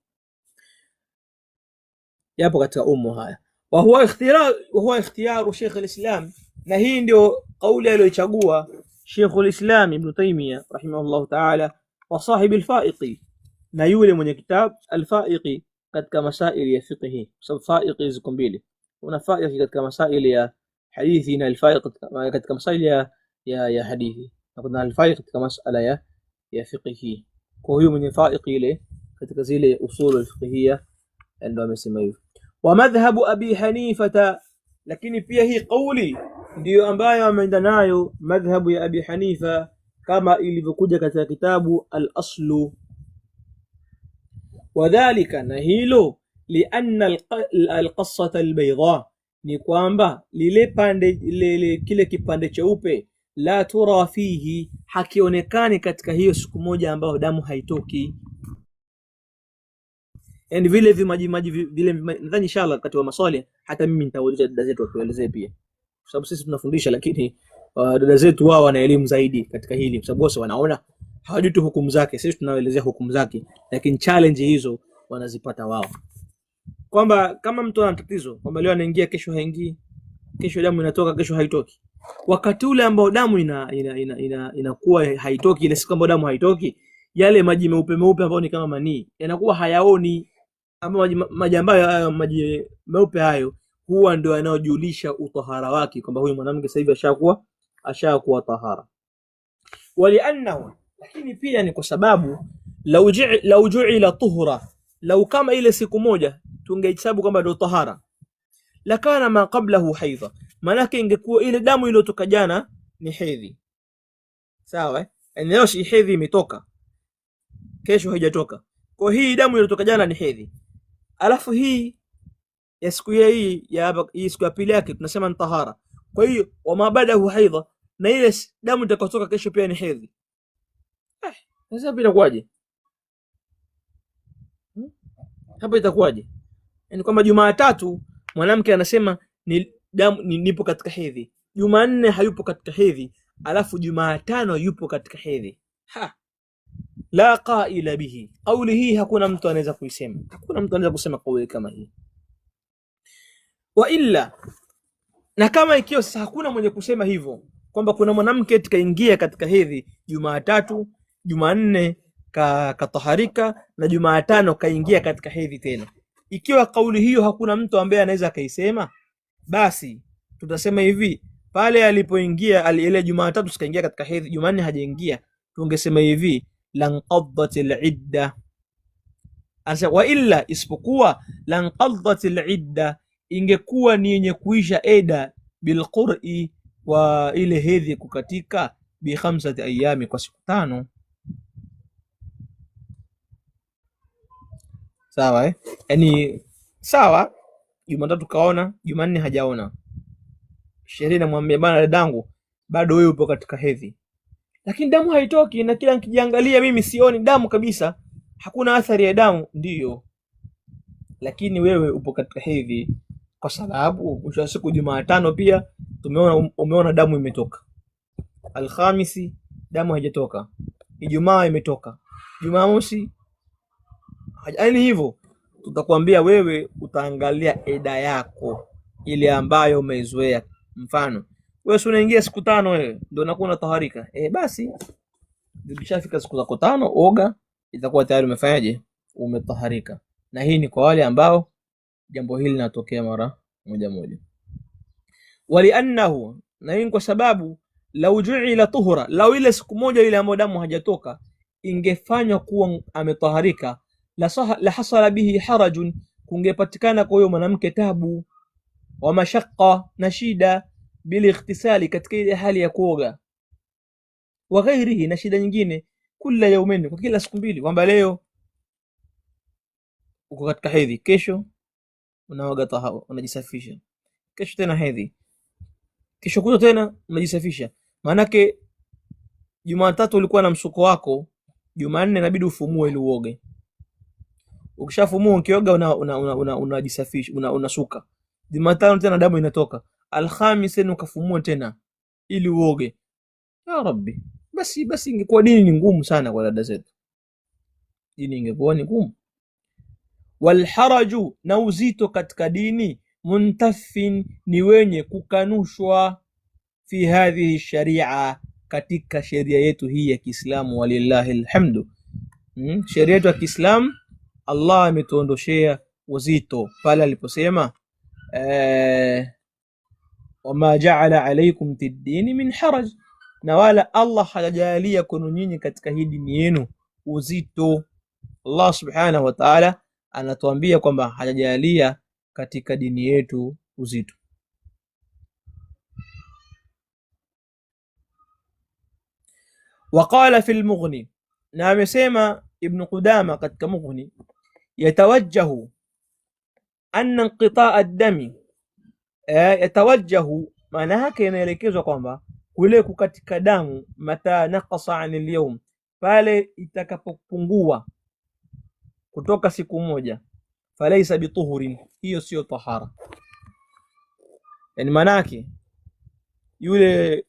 yapo katika haya. Wa huwa ikhtiyaru Sheikh al-Islam, na hii ndio kauli aliyochagua Sheikh al-Islam Ibn Taymiyyah rahimahullah ta'ala, wa sahib al-Faiqi, na yule mwenye kitabu al-Faiqi katika masaili ya fiqhi. Sababu Faiqi ziko mbili, kuna Faiqi katika masaili ya hadithi na al-Faiqi katika masaili ya hadithi, na kuna al-Faiqi katika masala ya fiqhi. Kwa hiyo mwenye Faiqi ile katika zile usul al-fiqhiyya ndio amesema hivyo. Wa madhhabu Abi Hanifata, lakini pia hii kauli ndiyo ambayo ameenda nayo madhhabu ya Abi Hanifa kama ilivyokuja katika kitabu al-Aslu. Wadhalika, na hilo lianna al-qassata al-bayda, ni kwamba lile pande kile kipande cheupe, la tura fihi, hakionekani katika hiyo siku moja ambayo damu haitoki. Yani vile vimaji vile, nadhani inshallah wakati wa maswali hata mimi nitauliza dada zetu watuelezee pia, kwa sababu sisi tunafundisha, lakini dada zetu wao wana elimu zaidi katika hili, kwa sababu wao wanaona, hawajui tu hukumu zake, sisi tunaelezea hukumu zake, lakini challenge hizo wanazipata wao, kwamba kama mtu ana tatizo kwamba leo anaingia, kesho haingii, kesho damu inatoka, kesho haitoki, wakati ule ambao damu inakuwa haitoki, ile siku ambayo damu haitoki, yale maji meupe meupe ambayo ni kama manii yanakuwa hayaoni, ama maji ambayo maji meupe hayo huwa ndio yanayojulisha utahara wake, kwamba huyu mwanamke sasa hivi ashakuwa tahara. Waliannahu, lakini pia ni kwa sababu lau ju'ila tuhura, lau kama ile siku moja tungehesabu kwamba ndio tahara, lakana ma qablahu haidha, manake ingekuwa ile damu iliyotoka jana ni hedhi, sawa? Yani leo si hedhi imetoka, kesho haijatoka, kwa hii damu iliyotoka jana ni hedhi, alafu hii ya siku hii hii siku ya pili yake tunasema ni tahara. Kwa hiyo wa mabadahu haidha, na ile damu itakayotoka kesho pia ni hedhi. Sasa bila kwaje hapo itakuwaje? Yani kwamba Jumatatu mwanamke anasema ni damu nipo katika hedhi, Jumanne hayupo katika hedhi, alafu Jumatano yupo katika hedhi. La qaila bihi, kauli hii hakuna mtu anaweza kuisema, hakuna mtu anaweza kusema kauli kama hii. Wa illa, na kama ikiwa sasa hakuna mwenye kusema hivyo, kwamba kuna mwanamke kaingia katika hedhi Jumatatu, Jumanne kataharika, na Jumatano kaingia katika hedhi tena, ikiwa kauli hiyo hakuna mtu ambaye anaweza kaisema, basi tutasema hivi, pale alipoingia ile Jumatatu sikaingia katika hedhi, Jumanne hajaingia, tungesema hivi lanqaddatil idda. Asa wa illa, isipokuwa lanqaddatil idda, ingekuwa ni yenye kuisha eda bilqur'i, wa ile hedhi kukatika, bi 5 ayami, kwa siku 5. Sawa yani sawa, Jumatatu kaona, Jumanne hajaona, sheria inamwambia bana, dadangu bado wewe upo katika hedhi, lakini damu haitoki, na kila nikijiangalia mimi sioni damu kabisa, hakuna athari ya damu. Ndiyo, lakini wewe upo katika hedhi, kwa sababu mwisho wa siku Jumatano pia umeona damu imetoka, Alhamisi damu haijatoka, Ijumaa imetoka, Jumamosi yani hivyo. Tutakwambia wewe utaangalia eda yako ile ambayo umeizoea. Mfano wewe unaingia siku 5, wewe ndio unakuwa unataharika, basi zikishafika siku zako 5 oga, itakuwa tayari umefanyaje, umetaharika. Na hii ni kwa wale ambao jambo hili linatokea mara moja moja. Waliannahu, na hii kwa sababu lau ju'ila tuhura, lau ile siku moja ile ambayo damu hajatoka ingefanywa kuwa ametaharika, la hasala bihi harajun, kungepatikana kwa huyo mwanamke tabu, wa mashaqqa, na shida, bil ightisali, katika ile hali ya kuoga, wa ghairihi, na shida nyingine, kila yaumen, kwa kila siku mbili, kwamba leo uko katika hedhi, kesho unaoga tahara, unajisafisha, kesho tena hedhi, kesho kuto tena unajisafisha. Maanake Jumatatu ulikuwa na msuko wako, Jumanne inabidi ufumue ili uoge. Ukishafumua ukioga unajisafisha, unasuka. Jumatano tena damu inatoka, Alhamisi tena ukafumua tena ili uoge. Ya Rabbi, basi ingekuwa dini ni ngumu sana kwa dada zetu, dini ingekuwa ni ngumu. Wal haraju, na uzito katika dini, muntafin, ni wenye kukanushwa, fi hadhihi sharia, katika sheria yetu hii ya Kiislamu. Walillahi alhamdu. Sheria yetu ya Kiislamu Allah ametuondoshea uzito pale aliposema wama ja'ala alaykum fid dini min haraj, na wala Allah hajajalia kwenu nyinyi katika hii dini yenu uzito. Allah subhanahu wa ta'ala anatuambia kwamba hajajalia katika dini yetu uzito. Waqala fi al-Mughni, na amesema Ibn Qudama katika Mughni, yatawajjahu anna inqitaa ad-dami, yatawajjahu maana yake inaelekezwa kwamba kule kukatika damu, mata naqasa anil yawm, pale itakapopungua kutoka siku moja, falaysa bituhurin, hiyo sio tahara. Yani maana yake yule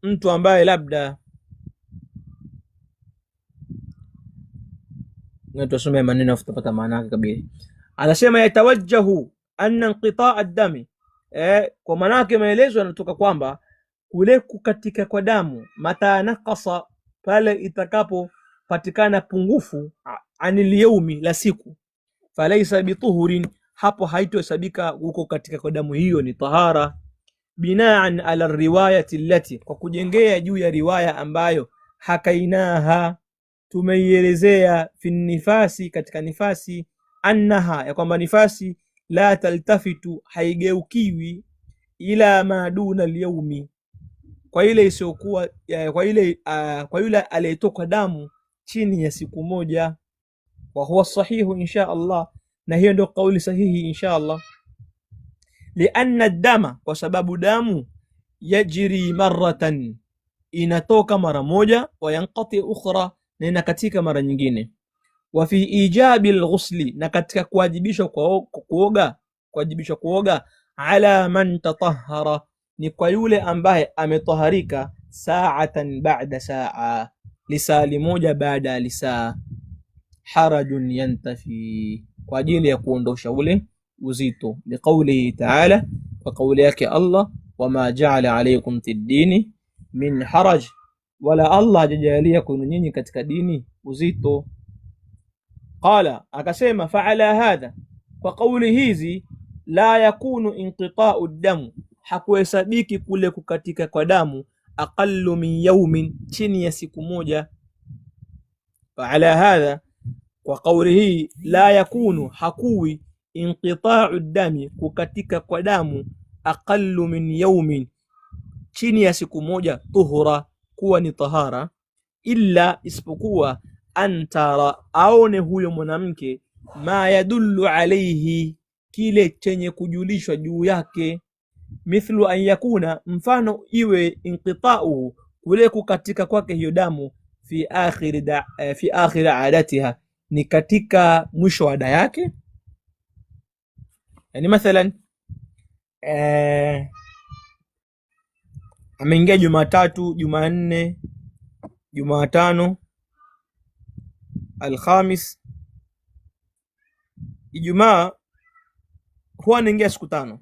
mtu ambaye labda tusome maneno afu tupata maana yake kabisa. Anasema yatawajjahu anna inqitaa ad-dami, kwa maana yake maelezo yanatoka kwamba kule kukatika kwa damu, mata naqasa, pale itakapopatikana pungufu, anil yaumi, la siku, falaysa bituhurin, hapo haitohesabika huko katika kwa damu hiyo ni tahara. Binaan ala riwayati allati, kwa kujengea juu ya riwaya ambayo hakainaha, tumeielezea, fi nifasi, katika nifasi, annaha, ya kwamba nifasi, la taltafitu, haigeukiwi, ila ma duna al-yawmi, kwa ile isiyokuwa, kwa yule aliyetoka damu chini ya siku moja. Wa huwa sahihu insha Allah, na hiyo ndio kauli sahihi insha Allah. Lianna ad-dama, kwa sababu damu, yajri marratan, inatoka mara moja, wa yanqati ukhra, na inakatika mara nyingine. Wa fi ijabi al-ghusli, na katika kuwajibishwa kuoga, ala man tatahhara, ni kwa yule ambaye ametaharika, sa'atan ba'da sa'a, lisali moja baada ya lisaa, harajun yantafi, kwa ajili ya kuondosha ule uzito. Liqaulihi ta'ala, kwa kauli yake Allah, wama ja'ala alaykum fid-dini min haraj, wala Allah hajajalia kwenu nyinyi katika dini uzito. Qala, akasema, fa'ala hadha, kwa kauli hizi, la yakunu inqita'u ad-dam, hakuhesabiki kule kukatika kwa damu, aqallu min yawmin, chini ya siku moja. Fa'ala hadha, kwa kauli hii, la yakunu, hakuwi, inqita'u ad-dami, kukatika kwa damu, aqallu min yawmin, chini ya siku moja, tuhura, kuwa ni tahara, illa, isipokuwa, antara, aone huyo mwanamke, ma yadullu alayhi, kile chenye kujulishwa juu yake, mithlu an yakuna, mfano iwe, inqita'u, kule kukatika kwake hiyo damu, fi akhir adatiha, ni katika mwisho wa ada yake. Yani mathalan, ameingia Jumatatu, Jumanne, Jumatano, Alhamis, Ijumaa, huwa anaingia siku 5.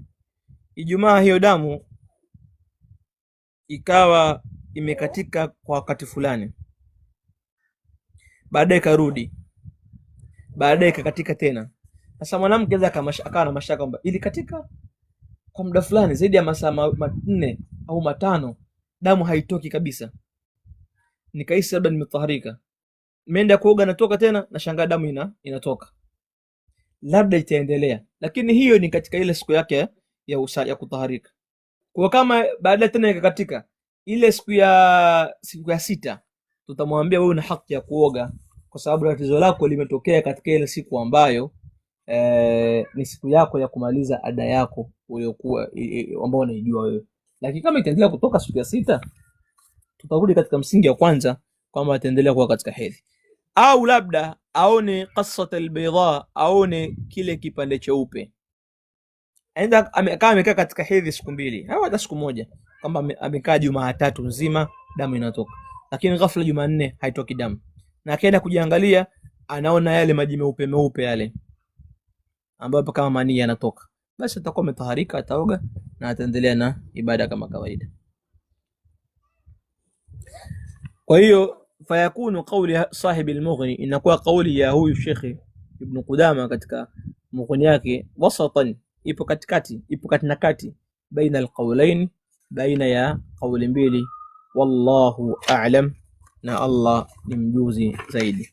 Ijumaa hiyo damu ikawa imekatika kwa wakati fulani, baadaye karudi, baadaye ikakatika tena. Sasa mwanamke akawa na mashaka kwamba ilikatika kwa muda fulani zaidi ya masaa 4 au 5, damu haitoki kabisa. Nikahisi labda nimetaharika, nimeenda kuoga, natoka tena, nashangaa damu inatoka, labda itaendelea. Lakini hiyo ni katika ile siku yake ya kutaharika. Kwa kama baadaye tena ikakatika, ile siku ya 6, tutamwambia wewe una haki ya kuoga, kwa sababu tatizo lako limetokea katika ile siku ambayo ni siku yako ya kumaliza ada yako uliyokuwa ambao unaijua wewe. Lakini kama itaendelea kutoka siku ya 6, tutarudi katika msingi wa kwanza kwamba ataendelea kuwa katika hedhi. Au labda aone qassat albayda, aone kile kipande cheupe, aenda amekaa katika hedhi siku 2 au hata siku 1, kama amekaa Jumatatu nzima damu inatoka, lakini ghafla Jumanne haitoki damu, na akaenda kujiangalia, anaona yale maji meupe yale ambayo kama manii yanatoka, basi atakuwa ametaharika, ataoga na ataendelea na ibada kama kawaida. Kwa hiyo fayakunu qawli sahibi al-Mughni, inakuwa kauli ya huyu Sheikh Ibn Qudama katika Mughni yake, wasatan, ipo katikati, ipo katikati, baina al-qawlain, baina ya kauli mbili. Wallahu a'lam, na Allah ni mjuzi zaidi.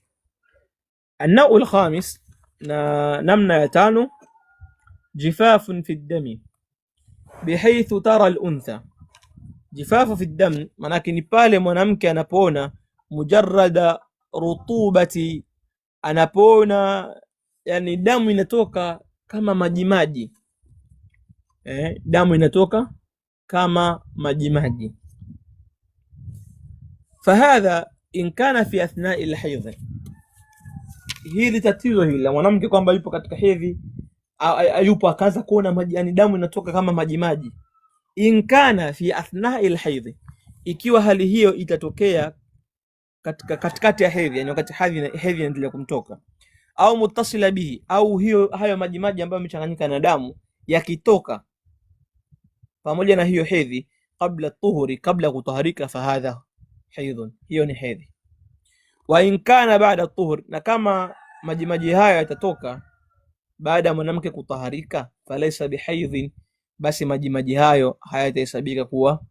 An-naw' al-khamis, na namna ya 5, jifafun fi dami bihaythu tara al-untha. Jifafu fi dam manake ni pale mwanamke anapoona mujarrada rutubati, anapoona yani damu inatoka kama majimaji, damu inatoka kama majimaji. Fahadha in kana fi athna'i al-haydh, hili tatizo hili la mwanamke kwamba yupo katika hedhi, yupo akaanza kuona yani damu inatoka kama majimaji. In kana fi athna'i al-haydh, ikiwa hali hiyo itatokea katikati ya hedhi, yani wakati hedhi inaendelea kumtoka, au muttasila bihi, au hayo majimaji ambayo yamechanganyika na damu yakitoka pamoja na hiyo hedhi, kabla tuhuri, kabla kutaharika, fahadha haidhun, hiyo ni hedhi. Wa in kana ba'da tuhur, na kama majimaji hayo yatatoka baada ya mwanamke kutaharika, falaysa bihaidhin, basi majimaji hayo hayatahesabika kuwa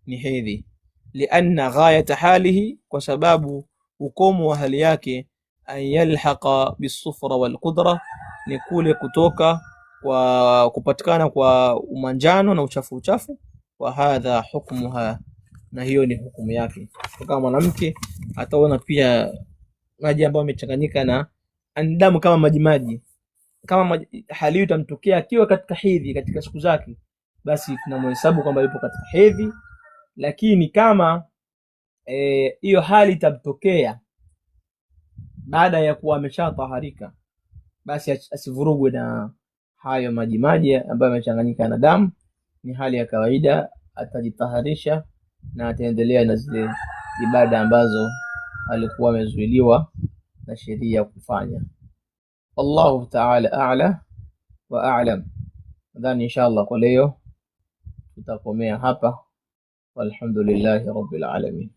ni hedhi. Lianna ghayata halihi, kwa sababu ukomo wa hali yake, an yalhaqa bisufra walqudra, ni kule kutoka kwa kupatikana kwa umanjano na uchafu. Wa hadha hukmuha, na hiyo ni hukumu yake. Kama mwanamke ataona pia maji ambayo yamechanganyika na damu kama majimaji, kama hali hiyo itamtokea akiwa katika hedhi, katika siku zake, basi tunamhesabu kwamba yupo katika hedhi. Lakini kama hiyo hali itamtokea baada ya kuwa ameshataharika, basi asivurugwe na hayo majimaji ambayo yamechanganyika na damu. Ni hali ya kawaida, atajitaharisha na ataendelea na zile ibada ambazo alikuwa amezuiliwa na sheria kufanya. Wallahu ta'ala a'la wa a'lam. Nadhani inshallah kwa leo tutakomea hapa, walhamdulillahi rabbil alamin.